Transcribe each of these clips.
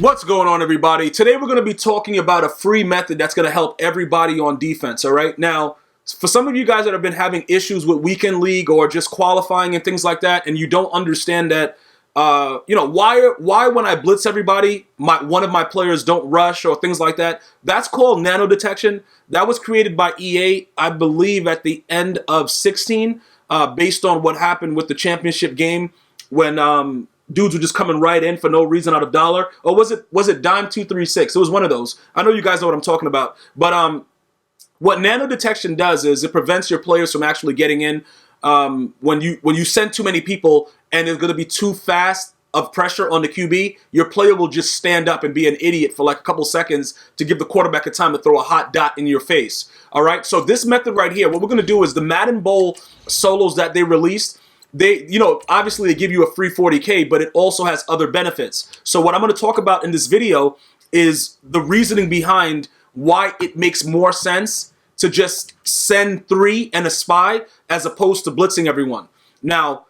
What's going on, everybody? Today we're going to be talking about a free method that's going to help everybody on defense, all right? Now, for some of you guys that have been having issues with weekend league or just qualifying and things like that, and you don't understand that, why when I blitz everybody, one of my players don't rush or things like that, that's called nano detection. That was created by EA, I believe, at the end of 16, based on what happened with the championship game when dudes were just coming right in for no reason out of dollar. Or was it dime 236? It was one of those. I know you guys know what I'm talking about. But what nano detection does is it prevents your players from actually getting in. When you send too many people and there's going to be too fast of pressure on the QB, your player will just stand up and be an idiot for like a couple seconds to give the quarterback a time to throw a hot dot in your face. All right. So this method right here, what we're going to do is the Madden Bowl solos that they released. They, obviously they give you a free 40K, but it also has other benefits. So what I'm going to talk about in this video is the reasoning behind why it makes more sense to just send 3 and a spy as opposed to blitzing everyone. Now,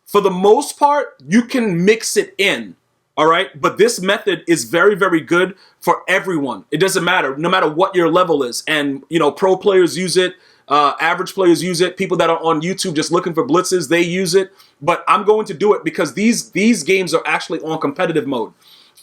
for the most part, you can mix it in, all right? But this method is very, very good for everyone. It doesn't matter, no matter what your level is. And, pro players use it. Average players use it. People that are on YouTube just looking for blitzes, they use it. But I'm going to do it because these games are actually on competitive mode.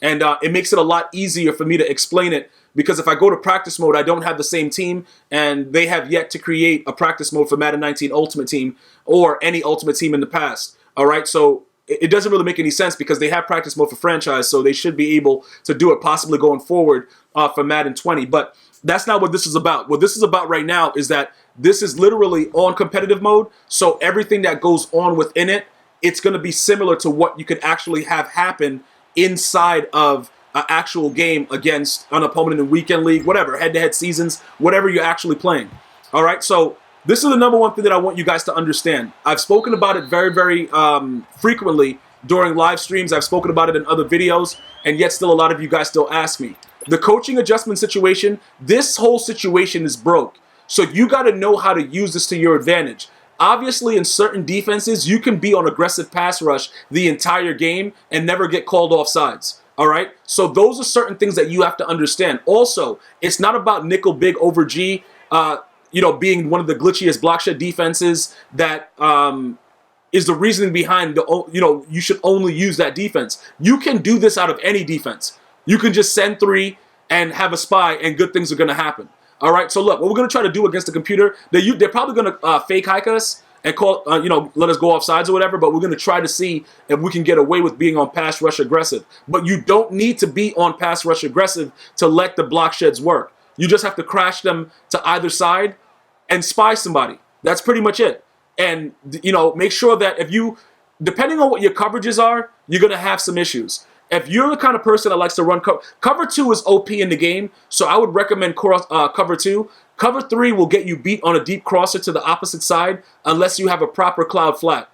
And it makes it a lot easier for me to explain it because if I go to practice mode, I don't have the same team, and they have yet to create a practice mode for Madden 19 Ultimate Team or any Ultimate Team in the past. All right, so it doesn't really make any sense because they have practice mode for franchise, so they should be able to do it possibly going forward for Madden 20. But that's not what this is about. What this is about right now is that this is literally on competitive mode, so everything that goes on within it, it's going to be similar to what you could actually have happen inside of an actual game against an opponent in weekend league, whatever, head-to-head seasons, whatever you're actually playing. All right, so this is the number one thing that I want you guys to understand. I've spoken about it very, very frequently during live streams. I've spoken about it in other videos, and yet still a lot of you guys still ask me. The coaching adjustment situation, this whole situation is broke. So you got to know how to use this to your advantage. Obviously, in certain defenses, you can be on aggressive pass rush the entire game and never get called off sides. All right? So those are certain things that you have to understand. Also, it's not about nickel big over G, being one of the glitchiest block shed defenses that is the reasoning behind you should only use that defense. You can do this out of any defense. You can just send 3 and have a spy, and good things are going to happen. All right, so look, what we're going to try to do against the computer, they're probably going to fake hike us and call, let us go off sides or whatever, but we're going to try to see if we can get away with being on pass rush aggressive. But you don't need to be on pass rush aggressive to let the block sheds work. You just have to crash them to either side and spy somebody. That's pretty much it. And, make sure that depending on what your coverages are, you're going to have some issues. If you're the kind of person that likes to run cover 2 is OP in the game, so I would recommend cover 2. Cover 3 will get you beat on a deep crosser to the opposite side unless you have a proper cloud flat.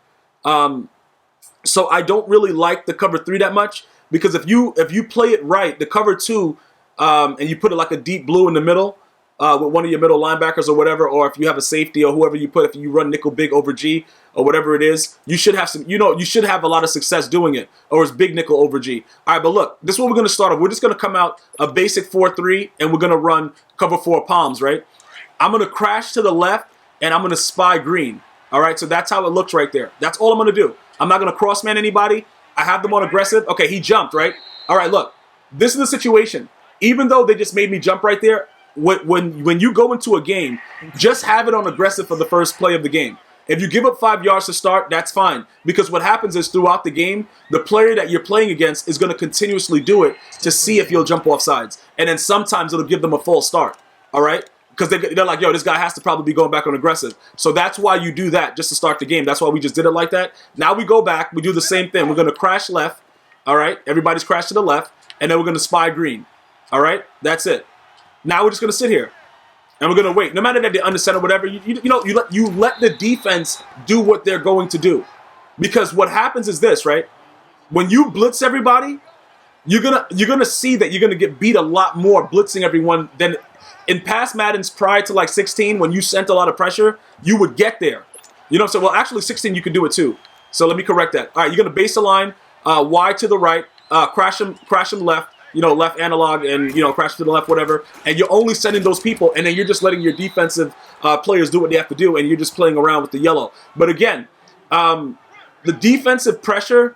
So I don't really like the cover 3 that much because if you play it right, the cover 2 and you put it like a deep blue in the middle with one of your middle linebackers or whatever, or if you have a safety or whoever you put, if you run nickel big over G or whatever it is, you should have you should have a lot of success doing it, or it's big nickel over G. All right, but look, this is what we're going to start off. We're just going to come out a basic 4-3, and we're going to run cover 4 palms, right? I'm going to crash to the left, and I'm going to spy green. All right, so that's how it looks right there. That's all I'm going to do. I'm not going to cross-man anybody. I have them on aggressive. Okay, he jumped, right? All right, look, this is the situation. Even though they just made me jump right there, when you go into a game, just have it on aggressive for the first play of the game. If you give up 5 yards to start, that's fine. Because what happens is throughout the game, the player that you're playing against is going to continuously do it to see if you'll jump off sides. And then sometimes it'll give them a false start. All right? Because they're like, yo, this guy has to probably be going back on aggressive. So that's why you do that, just to start the game. That's why we just did it like that. Now we go back. We do the same thing. We're going to crash left. All right? Everybody's crashed to the left. And then we're going to spy green. All right? That's it. Now we're just going to sit here. And we're going to wait. No matter that they're under center or whatever, you let the defense do what they're going to do. Because what happens is this, right? When you blitz everybody, you're gonna see that you're going to get beat a lot more blitzing everyone than in past Maddens prior to like 16, when you sent a lot of pressure, you would get there. You know what I'm saying? Well, actually 16 you can do it too. So let me correct that. All right, you're going to base the line, wide to the right, crash him left, left analog and, crash to the left, whatever, and you're only sending those people, and then you're just letting your defensive players do what they have to do, and you're just playing around with the yellow. But again, the defensive pressure,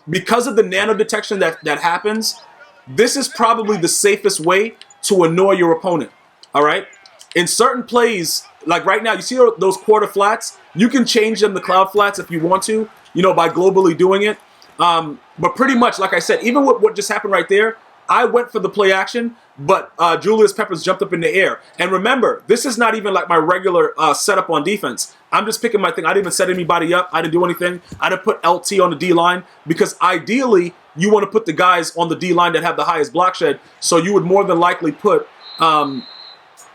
because of the nano detection that happens, this is probably the safest way to annoy your opponent, all right? In certain plays, like right now, you see those quarter flats? You can change them to cloud flats if you want to, by globally doing it. But pretty much, like I said, even with what just happened right there, I went for the play action, but Julius Peppers jumped up in the air. And remember, this is not even like my regular setup on defense. I'm just picking my thing. I didn't even set anybody up. I didn't do anything. I didn't put LT on the D-line because ideally, you want to put the guys on the D-line that have the highest block shed. So you would more than likely put,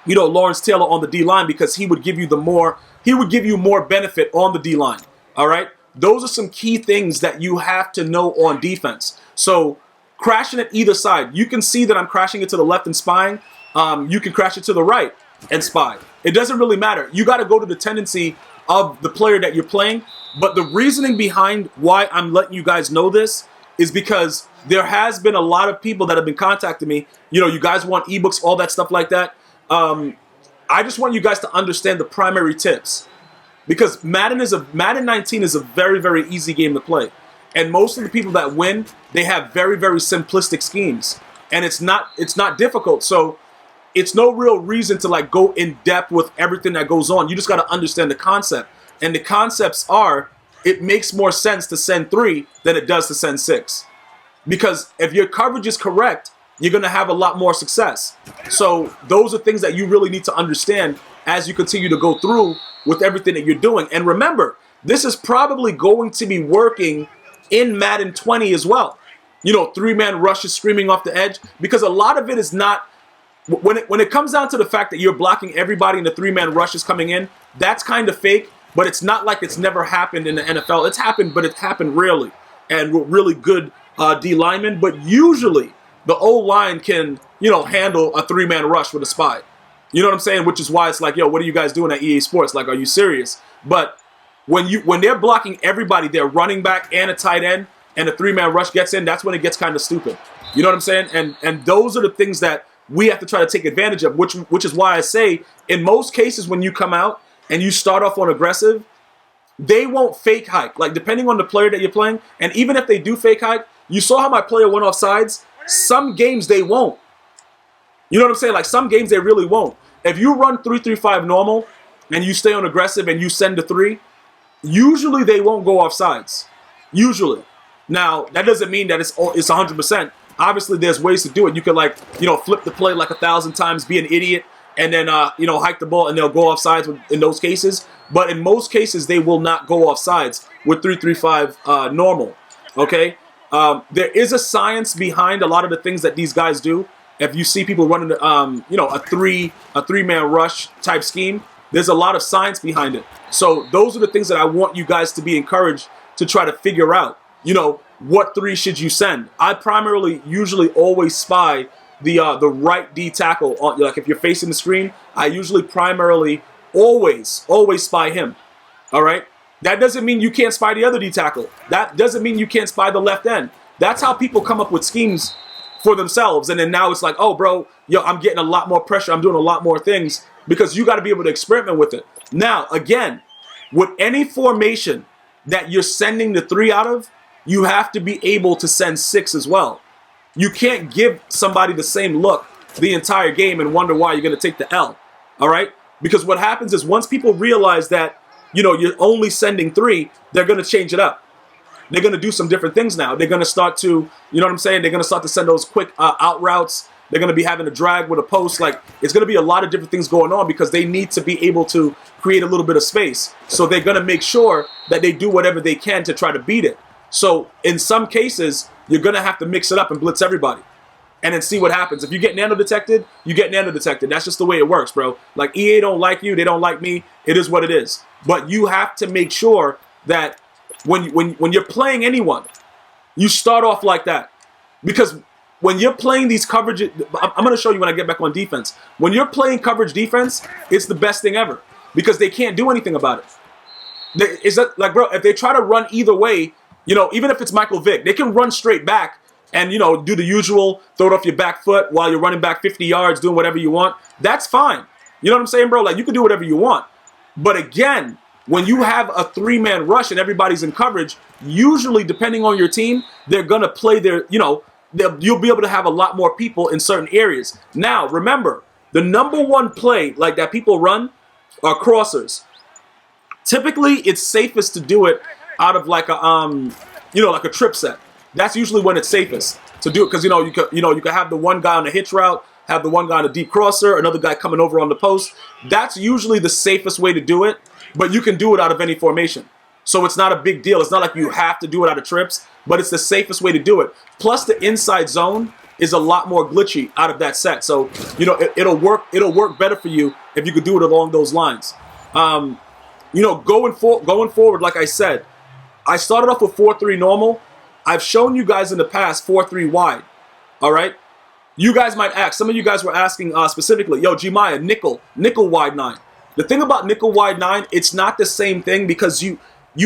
Lawrence Taylor on the D-line because he would give you more benefit on the D-line. All right? Those are some key things that you have to know on defense. So crashing at either side. You can see that I'm crashing it to the left and spying. You can crash it to the right and spy. It doesn't really matter. You got to go to the tendency of the player that you're playing. But the reasoning behind why I'm letting you guys know this is because there has been a lot of people that have been contacting me. You guys want ebooks, all that stuff like that. I just want you guys to understand the primary tips. Because Madden 19 is a very, very easy game to play. And most of the people that win, they have very, very simplistic schemes. And it's not difficult. So it's no real reason to like go in depth with everything that goes on. You just got to understand the concept. And the concepts are, it makes more sense to send 3 than it does to send 6. Because if your coverage is correct, you're going to have a lot more success. So those are things that you really need to understand as you continue to go through with everything that you're doing. And remember, this is probably going to be working in Madden 20 as well. 3-man rushes screaming off the edge, because a lot of it is not, when it comes down to the fact that you're blocking everybody and the 3-man rush is coming in, that's kind of fake, but it's not like it's never happened in the NFL. It's happened, but it happened rarely and with really good D linemen. But usually the O-line can, handle a 3-man rush with a spy. You know what I'm saying? Which is why it's like, yo, what are you guys doing at EA Sports? Like, are you serious? But when they're blocking everybody, they're running back and a tight end, and a 3-man rush gets in, that's when it gets kind of stupid. You know what I'm saying? And those are the things that we have to try to take advantage of, which is why I say, in most cases, when you come out and you start off on aggressive, they won't fake hike. Like, depending on the player that you're playing, and even if they do fake hike, you saw how my player went off sides. Some games they won't. You know what I'm saying? Like, some games they really won't. If you run 3-3-5 normal and you stay on aggressive and you send the 3, usually they won't go off sides. Usually. Now, that doesn't mean that it's 100%. Obviously, there's ways to do it. You could, like, flip the play like 1,000 times, be an idiot, and then, hike the ball, and they'll go off sides in those cases. But in most cases, they will not go off sides with 3-3-5 normal. Okay? There is a science behind a lot of the things that these guys do. If you see people running, a 3-man rush type scheme, there's a lot of science behind it. So those are the things that I want you guys to be encouraged to try to figure out. What 3 should you send? I primarily usually always spy the right D tackle. Like, if you're facing the screen, I usually primarily always spy him. All right? That doesn't mean you can't spy the other D tackle. That doesn't mean you can't spy the left end. That's how people come up with schemes for themselves. And then now it's like, oh, bro, I'm getting a lot more pressure. I'm doing a lot more things, because you got to be able to experiment with it. Now, again, with any formation that you're sending the 3 out of, you have to be able to send 6 as well. You can't give somebody the same look the entire game and wonder why you're going to take the L. All right? Because what happens is, once people realize that, you're only sending 3, they're going to change it up. They're going to do some different things now. They're going to start to, you know what I'm saying? They're going to start to send those quick out routes. They're going to be having a drag with a post. Like, it's going to be a lot of different things going on, because they need to be able to create a little bit of space. So they're going to make sure that they do whatever they can to try to beat it. So in some cases, you're going to have to mix it up and blitz everybody, and then see what happens. If you get nano detected, you get nano detected. That's just the way it works, bro. Like, EA don't like you. They don't like me. It is what it is. But you have to make sure that when you're playing anyone, you start off like that. Because when you're playing these coverage, I'm going to show you when I get back on defense. When you're playing coverage defense, it's the best thing ever, because they can't do anything about it. Is that, like, bro, if they try to run either way, even if it's Michael Vick, they can run straight back and, you know, do the usual, throw it off your back foot while you're running back 50 yards, doing whatever you want, that's fine. You know what I'm saying, bro? Like, you can do whatever you want. But again, when you have a 3-man rush and everybody's in coverage, usually, depending on your team, they're going to play their, you know, you'll be able to have a lot more people in certain areas. Now, remember, the #1 play like that people run are crossers. Typically, it's safest to do it out of like a, you know, like a trip set. That's usually when it's safest to do it, because, you know, you can have the one guy on a hitch route, have the one guy on a deep crosser, another guy coming over on the post. That's usually the safest way to do it, but you can do it out of any formation. So it's not a big deal. It's not like you have to do it out of trips, but it's the safest way to do it. Plus, the inside zone is a lot more glitchy out of that set. So, you know, it'll work better for you if you could do it along those lines. You know, going forward, like I said, I started off with 4-3 normal. I've shown you guys in the past 4-3 wide. All right. You guys might ask. Some of you guys were asking specifically, yo, Gmia, nickel wide 9. The thing about nickel wide 9, it's not the same thing because you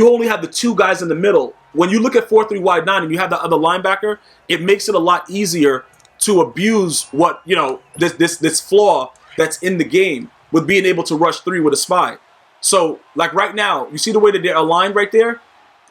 only have the 2 guys in the middle. When you look at 4-3 wide 9 and you have the other linebacker, it makes it a lot easier to abuse what, you know, this flaw that's in the game with being able to rush 3 with a spy. So, like right now, you see the way that they're aligned right there?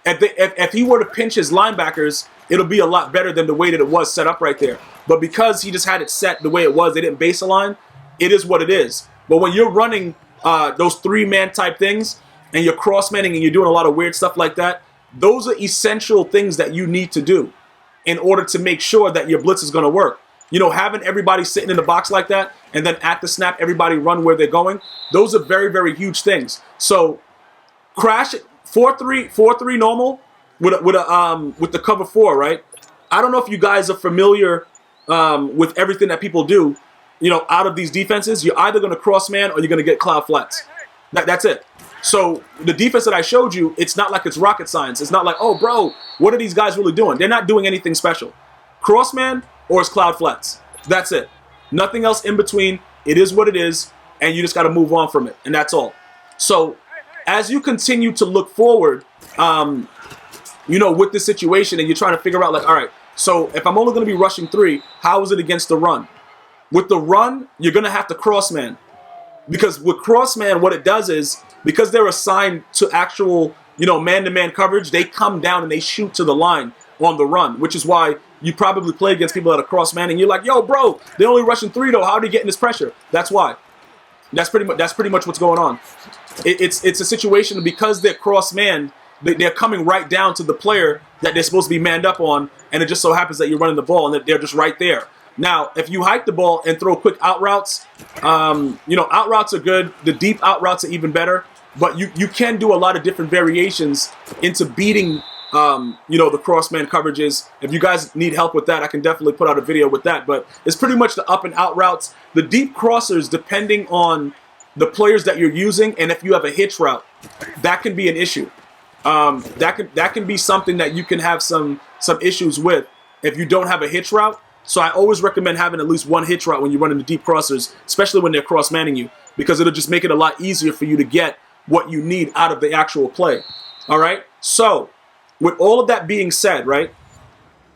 If he were to pinch his linebackers, it'll be a lot better than the way that it was set up right there. But because he just had it set the way it was, they didn't base align, it is what it is. But when you're running those 3-man type things, and you're cross-manning and you're doing a lot of weird stuff like that, those are essential things that you need to do in order to make sure that your blitz is going to work. You know, having everybody sitting in the box like that, and then at the snap, everybody run where they're going, those are very, very huge things. So, crash it, 4-3 normal with the cover 4, right? I don't know if you guys are familiar with everything that people do, you know, out of these defenses. You're either going to cross-man or you're going to get cloud flats. That's it. So the defense that I showed you, it's not like it's rocket science. It's not like, oh, bro, what are these guys really doing? They're not doing anything special. Crossman or it's cloud flats. That's it. Nothing else in between. It is what it is, and you just got to move on from it, and that's all. So as you continue to look forward, you know, with this situation, and you're trying to figure out, like, all right, so if I'm only going to be rushing 3, how is it against the run? With the run, you're going to have to crossman. Because with crossman, what it does is, because they're assigned to actual, you know, man-to-man coverage, they come down and they shoot to the line on the run, which is why you probably play against people that are cross-man, and you're like, yo, bro, they're only rushing 3, though. How are they getting this pressure? That's why. That's pretty much what's going on. It's a situation because they're cross-man, they're coming right down to the player that they're supposed to be manned up on, and it just so happens that you're running the ball, and they're just right there. Now, if you hike the ball and throw quick out routes, you know, out routes are good. The deep out routes are even better. But you can do a lot of different variations into beating, you know, the crossman coverages. If you guys need help with that, I can definitely put out a video with that. But it's pretty much the up and out routes. The deep crossers, depending on the players that you're using, and if you have a hitch route, that can be an issue. That can be something that you can have some issues with if you don't have a hitch route. So I always recommend having at least one hitch route when you're running the deep crossers, especially when they're cross-manning you, because it'll just make it a lot easier for you to get what you need out of the actual play. All right? So with all of that being said, right,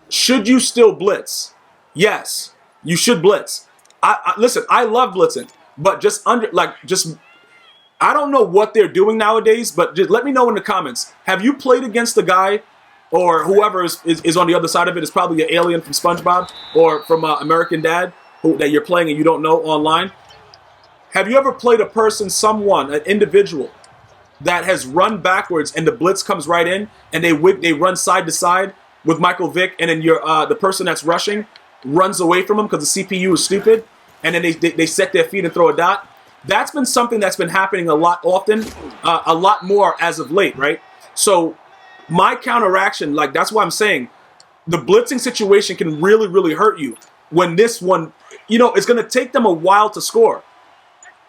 should you still blitz? Yes, you should blitz. Listen, I love blitzing, but I don't know what they're doing nowadays, but just let me know in the comments. Have you played against the guy or whoever is on the other side of it? Is probably an alien from SpongeBob or from American Dad that you're playing and you don't know online? Have you ever played a person, someone, an individual that has run backwards and the blitz comes right in and they run side to side with Michael Vick, and then the person that's rushing runs away from him because the CPU is stupid, and then they set their feet and throw a dot? That's been something that's been happening a lot often, a lot more as of late, right? So my counteraction, like, that's why I'm saying the blitzing situation can really, really hurt you when this one, you know, it's going to take them a while to score.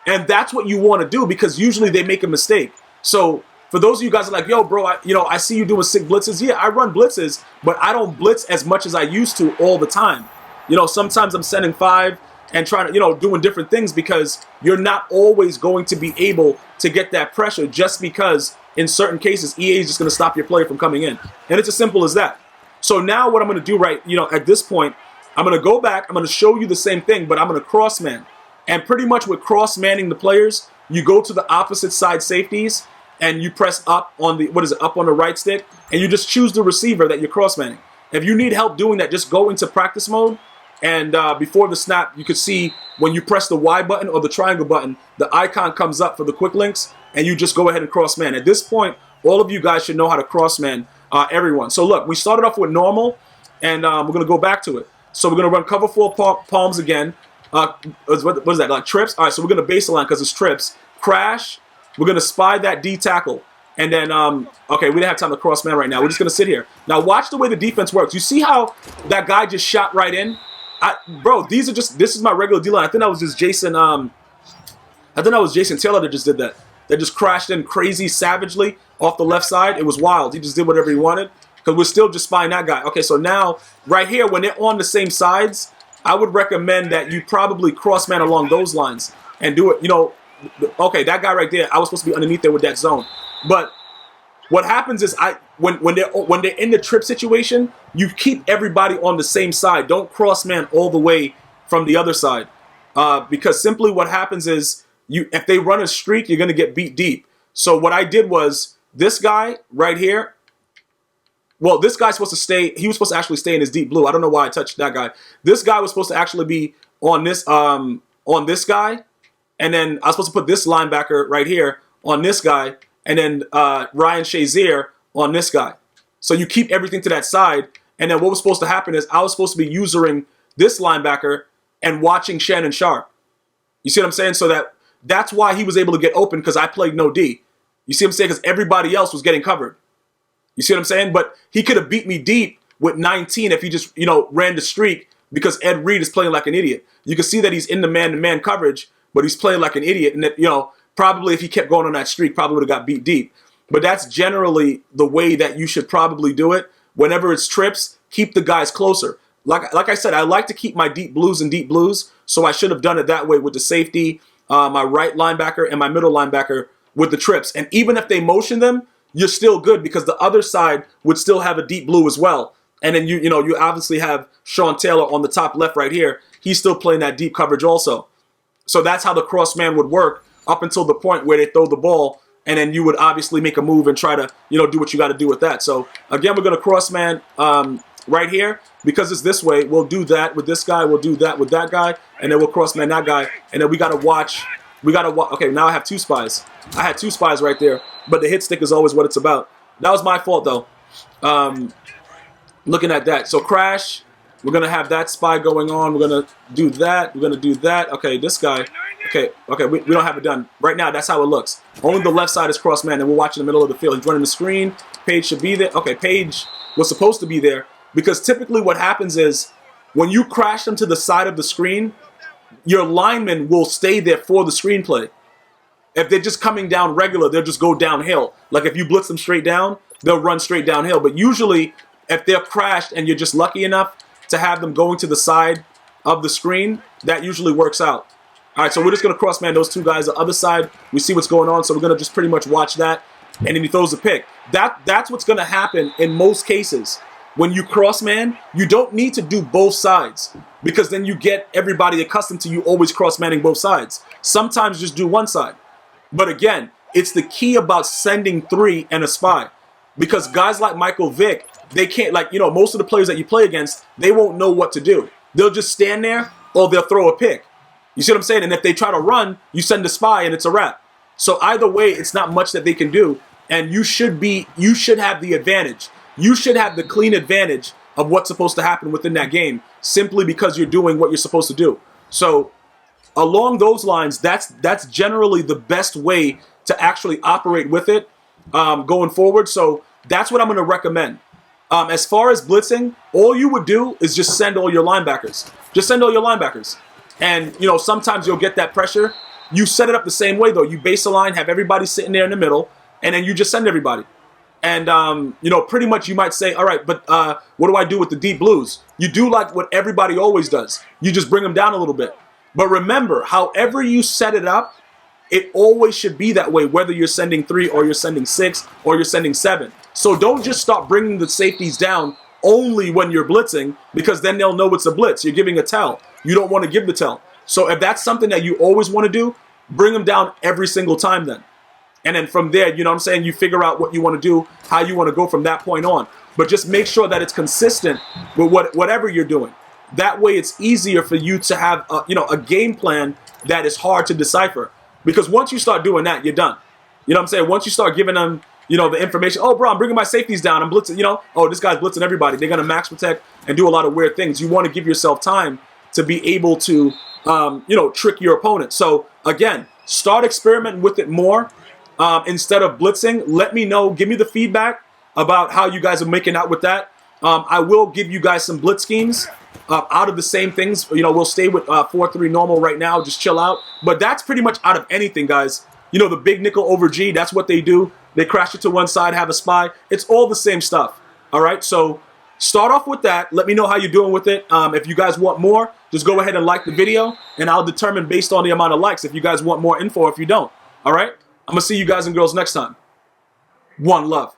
And that's what you want to do, because usually they make a mistake. So for those of you guys that are like, yo, bro, I see you doing sick blitzes. Yeah, I run blitzes, but I don't blitz as much as I used to all the time. You know, sometimes I'm sending 5 and trying to, you know, doing different things, because you're not always going to be able to get that pressure, just because in certain cases, EA is just going to stop your player from coming in. And it's as simple as that. So now what I'm going to do at this point, I'm going to go back. I'm going to show you the same thing, but I'm going to cross man. And pretty much with cross manning the players, you go to the opposite side safeties and you press up on the, up on the right stick, and you just choose the receiver that you're cross manning. If you need help doing that, just go into practice mode. And before the snap, you could see when you press the Y button or the triangle button, the icon comes up for the quick links, and you just go ahead and cross man. At this point, all of you guys should know how to cross man everyone. So look, we started off with normal, and we're going to go back to it. So we're going to run cover 4 palms again. What is that, like trips? All right, so we're going to baseline because it's trips. Crash, we're going to spy that D tackle. And then, okay, we didn't have time to cross man right now. We're just going to sit here. Now watch the way the defense works. You see how that guy just shot right in? Bro, this is my regular D-line. I think that was just Jason Taylor that just did that. That just crashed in crazy savagely off the left side. It was wild. He just did whatever he wanted because we're still just spying that guy. Okay, so now right here, when they're on the same sides, I would recommend that you probably cross man along those lines and do it. You know, okay, that guy right there, I was supposed to be underneath there with that zone. But what happens is when they're in the trip situation, you keep everybody on the same side. Don't cross man all the way from the other side, because simply what happens is if they run a streak, you're gonna get beat deep. So what I did was this guy right here. Well, this guy's supposed to stay. He was supposed to actually stay in his deep blue. I don't know why I touched that guy. This guy was supposed to actually be on this guy, and then I was supposed to put this linebacker right here on this guy, and then Ryan Shazier on this guy. So you keep everything to that side, and then what was supposed to happen is I was supposed to be using this linebacker and watching Shannon Sharp. You see what I'm saying? So that's why he was able to get open, because I played no D. You see what I'm saying? Because everybody else was getting covered. You see what I'm saying? But he could have beat me deep with 19 if he just, ran the streak, because Ed Reed is playing like an idiot. You can see that he's in the man-to-man coverage, but he's playing like an idiot. And that, probably if he kept going on that streak, probably would have got beat deep. But that's generally the way that you should probably do it. Whenever it's trips, keep the guys closer. Like I said, I like to keep my deep blues and deep blues, so I should have done it that way with the safety, my right linebacker, and my middle linebacker with the trips. And even if they motion them, you're still good, because the other side would still have a deep blue as well. And then you obviously have Sean Taylor on the top left right here. He's still playing that deep coverage also. So that's how the cross man would work up until the point where they throw the ball, and then you would obviously make a move and try to do what you got to do with that. So again, we're going to cross man right here, because it's this way. We'll do that with this guy. We'll do that with that guy, and then we'll cross man that guy, and then we got to watch. Okay, now I have 2 spies. I had 2 spies right there, but the hit stick is always what it's about. That was my fault, though. Looking at that. So crash. We're going to have that spy going on. We're going to do that. We're going to do that. Okay, this guy. Okay, we don't have it done. Right now, that's how it looks. Only the left side is cross man, and we're watching the middle of the field. He's running the screen. Page should be there. Okay, Page was supposed to be there, because typically what happens is when you crash them to the side of the screen, your linemen will stay there for the screenplay. If they're just coming down regular, they'll just go downhill. Like if you blitz them straight down, they'll run straight downhill. But usually, if they're crashed and you're just lucky enough to have them going to the side of the screen, that usually works out. All right, so we're just going to cross man those 2 guys. The other side, we see what's going on, so we're going to just pretty much watch that, and then he throws a pick. That's what's going to happen in most cases. When you cross man, you don't need to do both sides, because then you get everybody accustomed to you always cross manning both sides. Sometimes just do one side. But again, it's the key about sending 3 and a spy, because guys like Michael Vick, they can't, most of the players that you play against, they won't know what to do. They'll just stand there, or they'll throw a pick. You see what I'm saying? And if they try to run, you send a spy and it's a wrap. So either way, it's not much that they can do. And you should have the advantage. You should have the clean advantage of what's supposed to happen within that game, simply because you're doing what you're supposed to do. So along those lines, that's generally the best way to actually operate with it going forward. So that's what I'm going to recommend. As far as blitzing, all you would do is just send all your linebackers. Just send all your linebackers. And, sometimes you'll get that pressure. You set it up the same way, though. You base a line, have everybody sitting there in the middle, and then you just send everybody. And, pretty much you might say, all right, but what do I do with the deep blues? You do like what everybody always does. You just bring them down a little bit. But remember, however you set it up, it always should be that way, whether you're sending 3 or you're sending 6 or you're sending 7. So don't just start bringing the safeties down only when you're blitzing, because then they'll know it's a blitz. You're giving a tell. You don't want to give the tell. So if that's something that you always want to do, bring them down every single time then. And then from there, you know what I'm saying, you figure out what you want to do, how you want to go from that point on. But just make sure that it's consistent with whatever you're doing. That way it's easier for you to have a game plan that is hard to decipher. Because once you start doing that, you're done. You know what I'm saying? Once you start giving them, the information, oh, bro, I'm bringing my safeties down, I'm blitzing, oh, this guy's blitzing everybody. They're going to max protect and do a lot of weird things. You want to give yourself time to be able to, trick your opponent. So, again, start experimenting with it more instead of blitzing. Let me know. Give me the feedback about how you guys are making out with that. I will give you guys some blitz schemes out of the same things. We'll stay with 4-3 normal right now. Just chill out. But that's pretty much out of anything, guys. The big nickel over G, that's what they do. They crash it to one side, have a spy. It's all the same stuff. All right, so start off with that. Let me know how you're doing with it. If you guys want more, just go ahead and like the video, and I'll determine based on the amount of likes if you guys want more info or if you don't. All right, I'm going to see you guys and girls next time. One love.